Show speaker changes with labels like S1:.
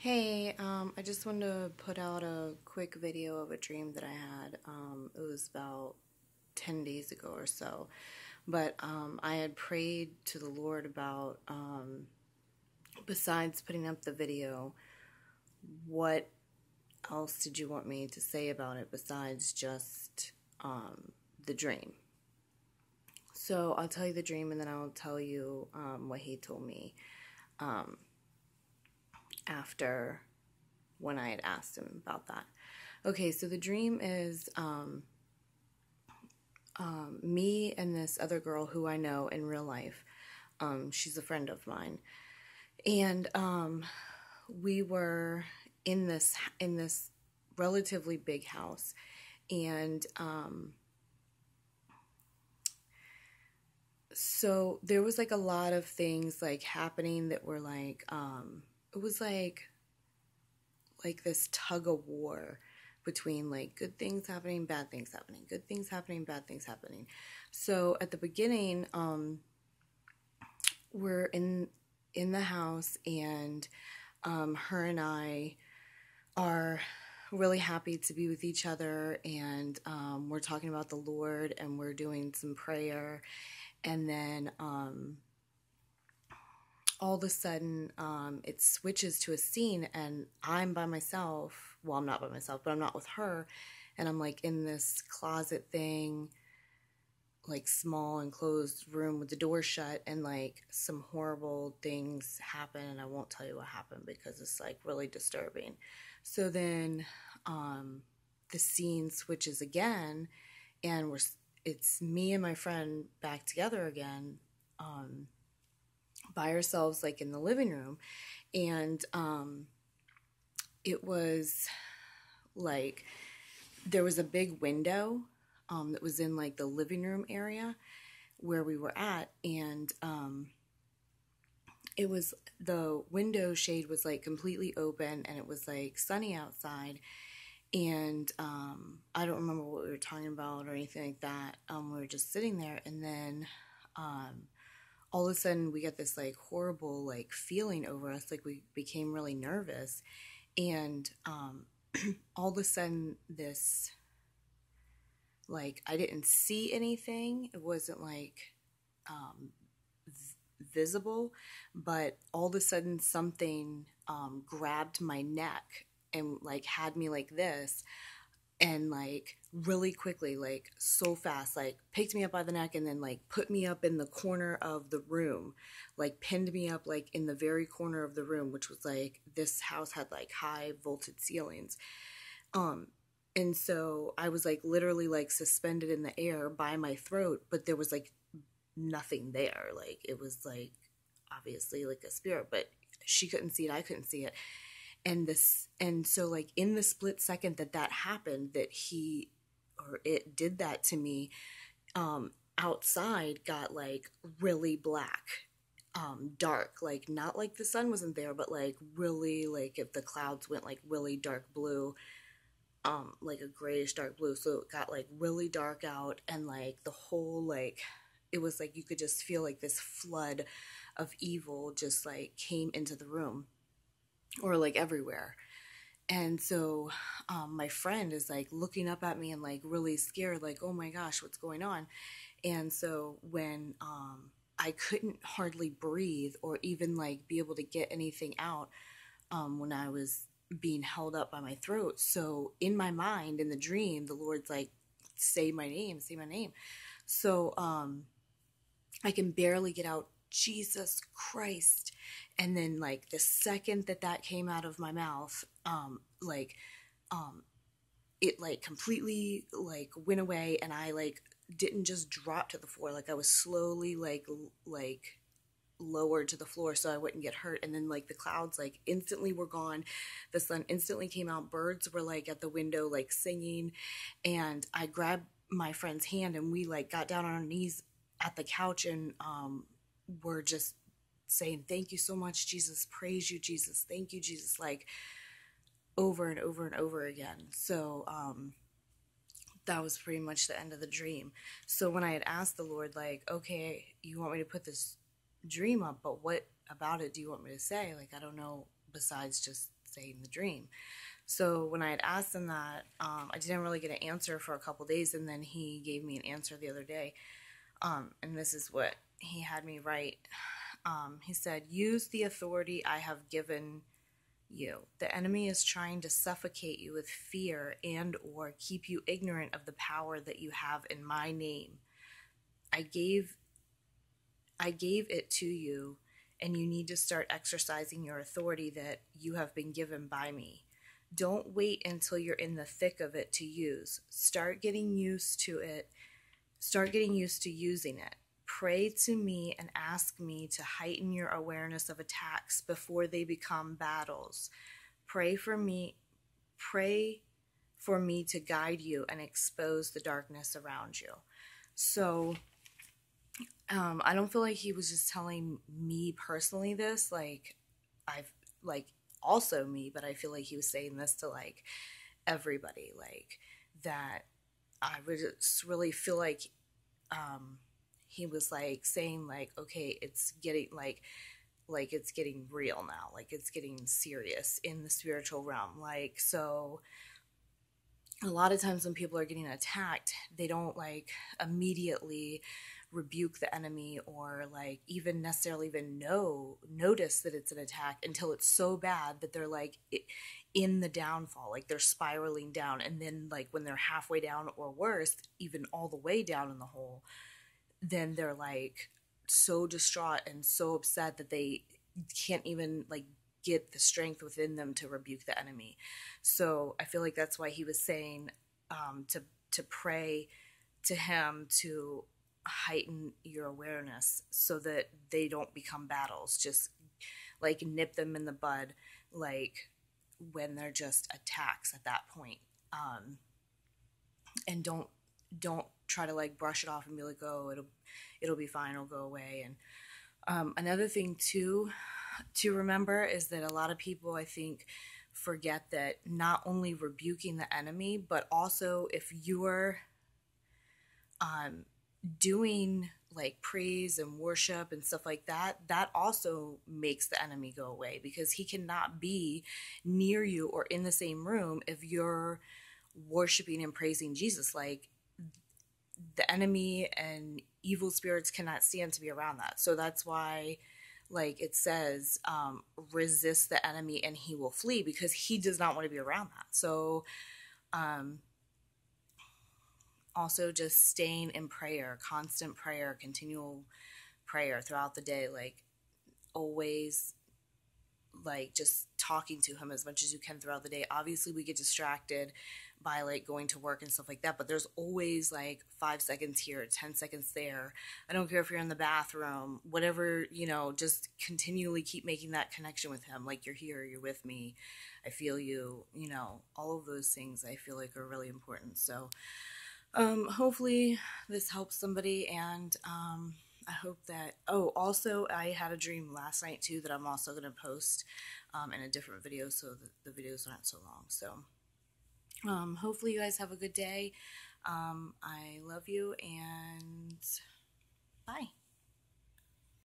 S1: Hey, I just wanted to put out a quick video of a dream that I had. It was about 10 days ago or so. But I had prayed to the Lord about, besides putting up the video, what else did you want me to say about it besides just the dream? So I'll tell you the dream and then I'll tell you what he told me after when I had asked him about that. Okay, so the dream is me and this other girl who I know in real life. She's a friend of mine, and we were in this relatively big house, and so there was like a lot of things like happening that were like it was like this tug of war between like good things happening, bad things happening, good things happening, bad things happening. So at the beginning, we're in the house, and her and I are really happy to be with each other, and we're talking about the Lord, and we're doing some prayer, and then all of a sudden, it switches to a scene, and I'm by myself. Well, I'm not by myself, but I'm not with her. And I'm like in this closet thing, like small enclosed room with the door shut, and like some horrible things happen. And I won't tell you what happened because it's like really disturbing. So then the scene switches again, and it's me and my friend back together again. By ourselves, like in the living room, and it was like there was a big window that was in like the living room area where we were at, and it was the window shade was like completely open, and it was like sunny outside, and I don't remember what we were talking about or anything like that. We were just sitting there, and then all of a sudden we get this like horrible like feeling over us, like we became really nervous, and all of a sudden this, like, I didn't see anything, it wasn't like visible, but all of a sudden something grabbed my neck and like had me like this, and like really quickly, like so fast, like picked me up by the neck and then like put me up in the corner of the room, like pinned me up like in the very corner of the room, which was like this house had like high voltage ceilings. And so I was like literally like suspended in the air by my throat, but there was like nothing there. Like it was like obviously like a spirit, but she couldn't see it, I couldn't see it. And so like in the split second that that happened, that he or it did that to me, outside got like really black, dark, like not like the sun wasn't there, but like really, like if the clouds went like really dark blue, like a grayish dark blue, so it got like really dark out, and like the whole, like it was like you could just feel like this flood of evil just like came into the room, or like everywhere. And so my friend is like looking up at me and like really scared, like, oh my gosh, what's going on? And so when I couldn't hardly breathe or even like be able to get anything out, when I was being held up by my throat. So in my mind, in the dream, the Lord's like, say my name, say my name. So I can barely get out, Jesus Christ. And then like the second that that came out of my mouth, like it like completely like went away, and I like didn't just drop to the floor, like I was slowly like lowered to the floor so I wouldn't get hurt. And then like the clouds like instantly were gone, the sun instantly came out, birds were like at the window like singing, and I grabbed my friend's hand and we like got down on our knees at the couch, and were just saying, thank you so much, Jesus, praise you, Jesus, thank you, Jesus, like over and over and over again. So that was pretty much the end of the dream. So when I had asked the Lord, like, okay, you want me to put this dream up, but what about it do you want me to say? Like, I don't know besides just say in the dream. So when I had asked him that, I didn't really get an answer for a couple days, and then he gave me an answer the other day. And this is what he had me write. He said, "Use the authority I have given you. The enemy is trying to suffocate you with fear and or keep you ignorant of the power that you have in my name. I gave it to you, and you need to start exercising your authority that you have been given by me. Don't wait until you're in the thick of it to use. Start getting used to it. Start getting used to using it. Pray to me and ask me to heighten your awareness of attacks before they become battles. Pray for me to guide you and expose the darkness around you." So I don't feel like he was just telling me personally this, also me, but I feel like he was saying this to like everybody, like that. I would just really feel like he was like saying like, okay, it's getting like it's getting real now, like it's getting serious in the spiritual realm. Like, so a lot of times when people are getting attacked, they don't like immediately rebuke the enemy or like even necessarily even notice that it's an attack until it's so bad that they're like in the downfall, like they're spiraling down. And then like when they're halfway down or worse, even all the way down in the hole, then they're like so distraught and so upset that they can't even like get the strength within them to rebuke the enemy. So I feel like that's why he was saying to pray to him to heighten your awareness so that they don't become battles. Just like nip them in the bud, like when they're just attacks at that point. And don't try to like brush it off and be like, oh, it'll be fine, it'll go away. And another thing too to remember is that a lot of people, I think, forget that not only rebuking the enemy, but also if you're doing like praise and worship and stuff like that, that also makes the enemy go away, because he cannot be near you or in the same room if you're worshiping and praising Jesus. Like the enemy and evil spirits cannot stand to be around that. So that's why like it says, resist the enemy and he will flee, because he does not want to be around that. So also just staying in prayer, constant prayer, continual prayer throughout the day, like always like just talking to him as much as you can throughout the day. Obviously we get distracted by like going to work and stuff like that, but there's always like 5 seconds here, 10 seconds there. I don't care if you're in the bathroom, whatever, you know, just continually keep making that connection with him. Like, you're here, you're with me, I feel you, you know, all of those things I feel like are really important. So hopefully this helps somebody. And I hope that, oh, also I had a dream last night too that I'm also going to post in a different video so that the videos aren't so long. So hopefully you guys have a good day. I love you, and bye.